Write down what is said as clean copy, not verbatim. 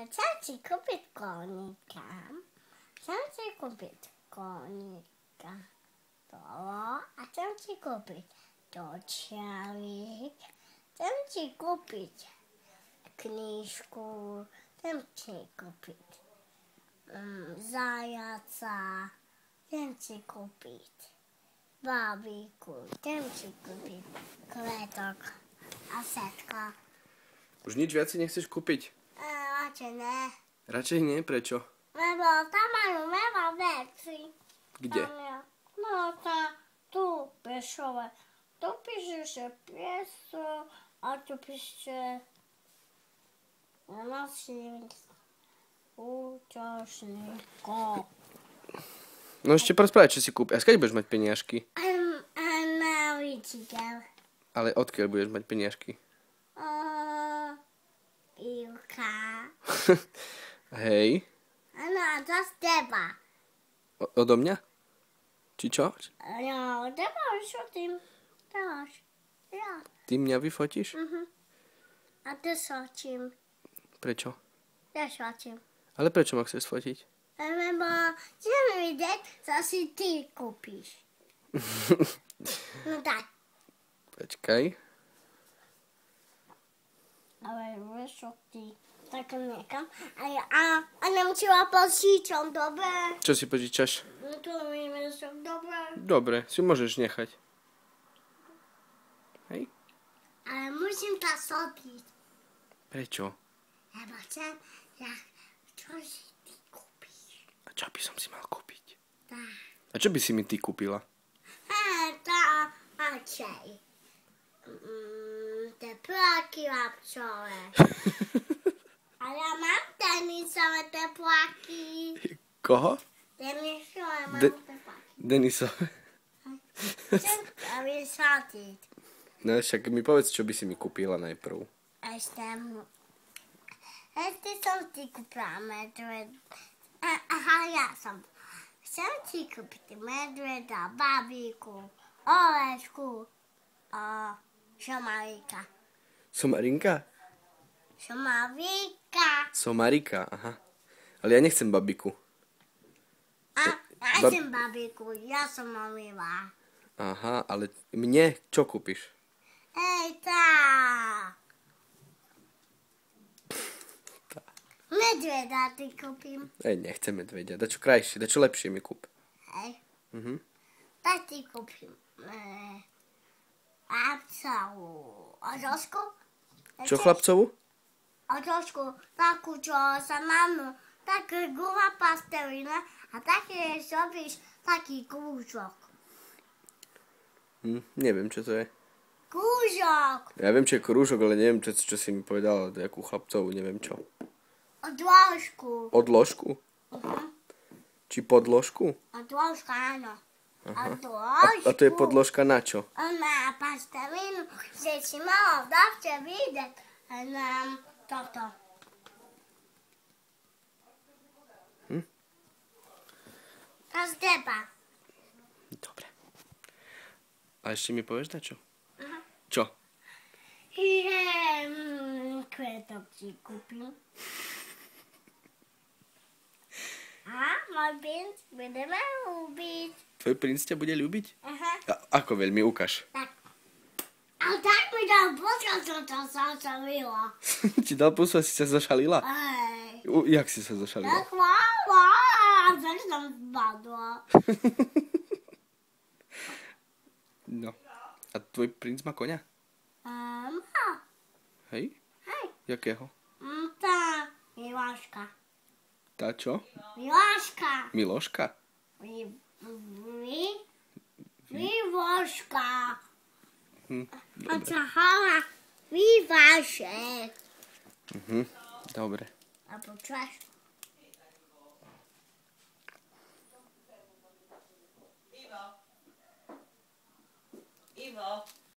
Chcem si kúpiť koníka. Chcem si kúpiť koníka. A chcem si kúpiť točiarik. Chcem si kúpiť knižku. Chcem si kúpiť zajaca. Chcem si kúpiť babiku. Chcem si kúpiť kvetok a všetko. Už nič viac si nechceš kúpiť? Radšej ne. Radšej nie? Prečo? Lebo tam majú veľa veci. Kde? No tá, tu Prešove. Tu píše, že pieso a tu píše nosník účastníkov. No ešte porozprávať, čo si kúpi. A skade budeš mať peniažky? Na výčikel. Ale odkiaľ budeš mať peniažky? Ivka. Hej. Áno, a to z teba. Odo mňa? Či čo? No, teba vyfotím. Dáš. Ja. Ty mňa vyfotíš? A ty sočím. Prečo? Ja sočím. Ale prečo ma chceš fotiť? Lebo chcem vidieť, co si ty kúpiš. No tak. Počkaj. Ale vieš, ty tak niekam. A nemusela požičom, dobre? Čo si požičaš? No to vieš, dobre. Dobre, si môžeš nechať. Hej? Ale musím to sotiť. Prečo? Lebo chcem, čo si ty kúpiš. A čo by som si mal kúpiť? Tak. A čo by si mi ty kúpila? Tá, radšej. Tepláky lapčové. Ale ja mám tenisové tepláky. Koho? Tenisové mám tepláky. Denisové. Chcem to vysotiť. No však mi povedz, čo by si mi kúpila najprv. Ešte som ti kúpila medved. Aha, ja som. Chcem ti kúpiť medveda, babíku, ovečku a šomarika. Somarinka? Šomarika. Somarika, aha. Ale ja nechcem babiku. Ja chcem babíku, ja som mamila. Aha, ale mne čo kúpiš? Hej, tá. Medveda ty kúpim. Nechcem medvedia. Dačo krajšie, dačo lepšie mi kúp. Hej. Tak ti kúpim. Chlapcovú ožošku. Čo chlapcovú? Ožošku, takú, čo sa mám, také guma pastelina a také robíš taký kúžok. Neviem, čo to je. Kúžok. Ja viem, čo je krúžok, ale neviem, čo si mi povedala, jakú chlapcovú, neviem čo. Odložku. Odložku? Či podložku? Odložka, áno. A to je podložka na čo? Na pastelinu, že si mohol dávte vidieť nám toto. To z teba. Dobre. A ešte mi povieš dačo? Čo? Kvetok si kúpim. A môj princ budeme ľúbiť. Tvoj princ ťa bude ľúbiť? Aha. A ako veľmi, ukáž. Tak. A tak mi dal pusu, som to zašalila. Ti dal pusu a si sa zašalila? Hej. Jak si sa zašalila? Tak tak som spadla. No. A tvoj princ má koňa? Má. Hej? Hej. Jakého? Tá Miláška. Tá čo? Miláška. Miloška? Miloška. A Dobre. sa hala Vývašek. Dobre. A počúvaš? Ivo.